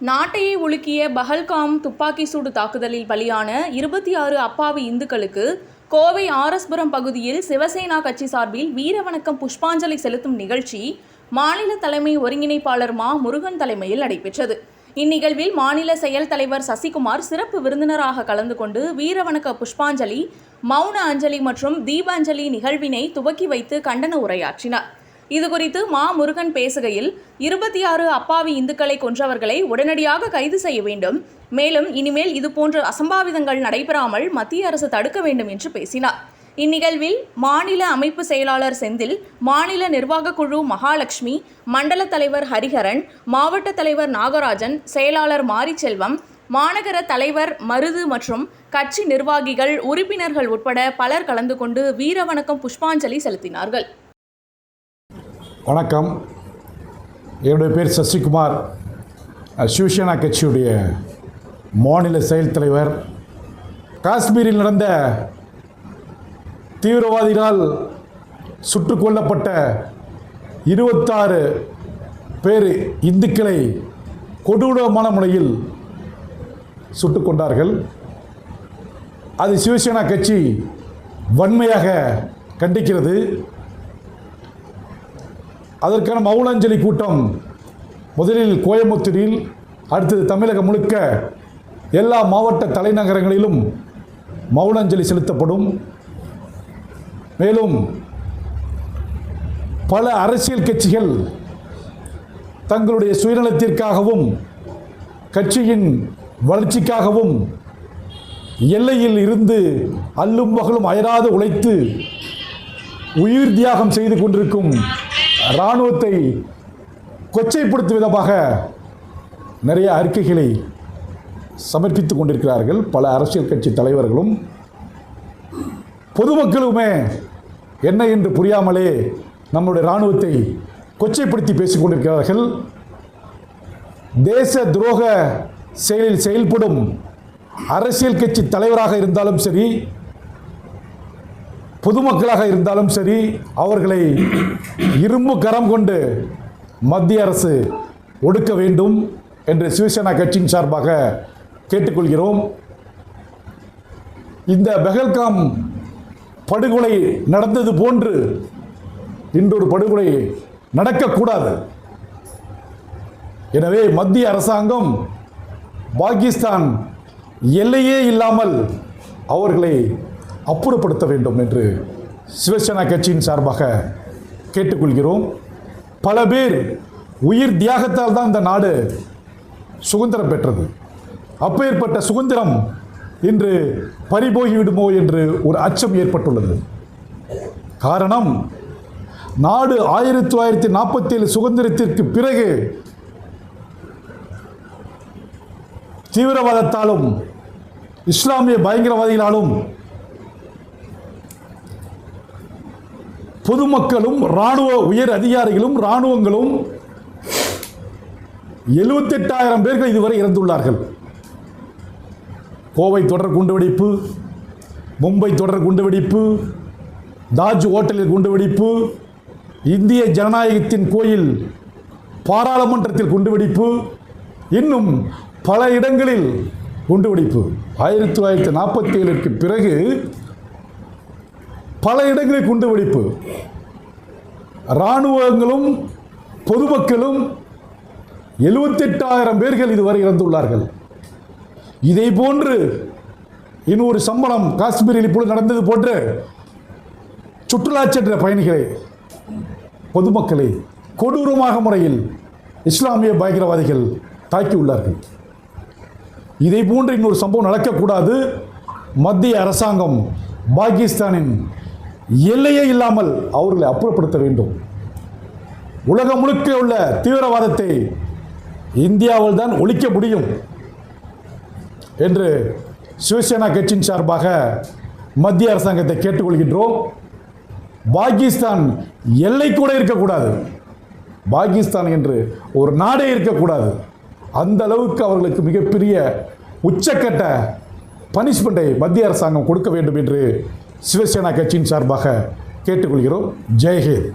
நாட்டையே உலுக்கிய பஹல்காம் துப்பாக்கி சூடு தாக்குதலில் பலியான 26 அப்பாவி இந்துக்களுக்கு கோவை ஆர்எஸ்புரம் பகுதியில் சிவசேனா கட்சி சார்பில் வீரவணக்கம் புஷ்பாஞ்சலி செலுத்தும் நிகழ்ச்சி மாநில தலைமை ஒருங்கிணைப்பாளர் மா முருகன் தலைமையில் நடைபெற்றது. இந்நிகழ்வில் மாநில செயல் தலைவர் சசிகுமார் சிறப்பு விருந்தினராக கலந்து கொண்டு வீரவணக்க புஷ்பாஞ்சலி, மௌன அஞ்சலி மற்றும் தீபாஞ்சலி நிகழ்வினை துவக்கி வைத்து கண்டன உரையாற்றினார். இதுகுறித்து மா முருகன் பேசுகையில் 26 அப்பாவி இந்துக்களை கொன்றவர்களை உடனடியாக கைது செய்ய வேண்டும், மேலும் இனிமேல் இதுபோன்ற அசம்பாவிதங்கள் நடைபெறாமல் மத்திய அரசு தடுக்க வேண்டும் என்று பேசினார். இந்நிகழ்வில் மாநில அமைப்பு செயலாளர் செந்தில், மாநில நிர்வாக குழு மகாலட்சுமி, மண்டல தலைவர் ஹரிஹரன், மாவட்ட தலைவர் நாகராஜன், செயலாளர் மாரிச்செல்வம், மாநகர தலைவர் மருது மற்றும் கட்சி நிர்வாகிகள், உறுப்பினர்கள் உட்பட பலர் கலந்து கொண்டு வீரவணக்கம் புஷ்பாஞ்சலி செலுத்தினார்கள். வணக்கம். என்னுடைய பேர் சசிகுமார். சிவசேனா கட்சியுடைய மாநில செயல் தலைவர். காஷ்மீரில் நடந்த தீவிரவாதிகளால் சுட்டுக் கொல்லப்பட்ட 26 பேர் இந்துக்களை கொடூரமான முறையில் சுட்டுக் கொண்டார்கள். அது சிவசேனா கட்சி வன்மையாக கண்டிக்கிறது. அதற்கான மௌன அஞ்சலி கூட்டம் முதலில் கோயம்புத்தூரில், அடுத்தது தமிழகம் முழுக்க எல்லா மாவட்ட தலைநகரங்களிலும் மௌன அஞ்சலி செலுத்தப்படும். மேலும் பல அரசியல் கட்சிகள் தங்களுடைய சுயநலத்திற்காகவும் கட்சியின் வளர்ச்சிக்காகவும் எல்லையில் இருந்து அல்லும் பகலும் அயராது உழைத்து உயிர் தியாகம் செய்து கொண்டிருக்கும் இராணுவத்தை கொச்சைப்படுத்தும் விதமாக நிறைய அறிக்கைகளை சமர்ப்பித்துக் கொண்டிருக்கிறார்கள். பல அரசியல் கட்சி தலைவர்களும் பொதுமக்களுமே என்ன என்று புரியாமலே நம்முடைய இராணுவத்தை கொச்சைப்படுத்தி பேசிக் கொண்டிருக்கிறார்கள். தேச துரோக செயலில் செயல்படும் அரசியல் கட்சி தலைவராக இருந்தாலும் சரி, பொதுமக்களாக இருந்தாலும் சரி, அவர்களை இரும்பு கரம் கொண்டு மத்திய அரசு ஒடுக்க வேண்டும் என்று சிவசேனா கட்சியின் சார்பாக கேட்டுக்கொள்கிறோம். இந்த பஹல்காம் படுகொலை நடந்தது போன்று இன்றொரு படுகொலை நடக்கக்கூடாது. எனவே மத்திய அரசாங்கம் பாகிஸ்தான் எல்லையே இல்லாமல் அவர்களை அப்புறப்படுத்த வேண்டும் என்று சிவசேனா கட்சியின் சார்பாக கேட்டுக்கொள்கிறோம். பல பேர் உயிர் தியாகத்தால் தான் இந்த நாடு சுதந்திரம் பெற்றது. அப்பேற்பட்ட சுதந்திரம் இன்று பறிபோகிவிடுமோ என்று ஒரு அச்சம் ஏற்பட்டுள்ளது. காரணம், நாடு 1947 சுதந்திரத்திற்கு பிறகு தீவிரவாதத்தாலும் இஸ்லாமிய பயங்கரவாதிகளாலும் பொதுமக்களும் இராணுவ உயர் அதிகாரிகளும் இராணுவங்களும் 78,000 பேர்கள் இதுவரை இறந்துள்ளார்கள். கோவை தொடர் குண்டுவெடிப்பு, மும்பை தொடர் குண்டுவெடிப்பு, தாஜ் ஹோட்டலில் குண்டுவெடிப்பு, இந்திய ஜனநாயகத்தின் கோயில் பாராளுமன்றத்தில் குண்டுவெடிப்பு, இன்னும் பல இடங்களில் குண்டுவெடிப்பு. 1947ற்கு பிறகு பல இடங்களில் குண்டுவெடிப்பு. இராணுவங்களும் பொதுமக்களும் 78,000 பேர்கள் இதுவரை இறந்துள்ளார்கள். இதை போன்று இன்னொரு சம்பளம் காஷ்மீரில் இப்பொழுது நடந்தது போன்று சுற்றுலா சென்ற பயணிகளை, பொதுமக்களை கொடூரமாக முறையில் இஸ்லாமிய பயங்கரவாதிகள் தாக்கியுள்ளார்கள். இதை போன்று இன்னொரு சம்பவம் நடக்கக்கூடாது. மத்திய அரசாங்கம் பாகிஸ்தானின் எல்லையே இல்லாமல் அவர்களை அப்புறப்படுத்த வேண்டும். உலகம் முழுக்க உள்ள தீவிரவாதத்தை இந்தியாவில் தான் ஒழிக்க முடியும் என்று சிவசேனா கட்சியின் சார்பாக மத்திய அரசாங்கத்தை கேட்டுக்கொள்கின்றோம். பாகிஸ்தான் எல்லை கூட இருக்கக்கூடாது. பாகிஸ்தான் என்று ஒரு நாடே இருக்கக்கூடாது. அந்த அளவுக்கு அவர்களுக்கு மிகப்பெரிய உச்சக்கட்ட பனிஷ்மெண்ட்டை மத்திய அரசாங்கம் கொடுக்க வேண்டும் என்று சிவசேனா கட்சியின் சார்பாக கேட்டுக்கொள்கிறோம். ஜெய்ஹிந்த்.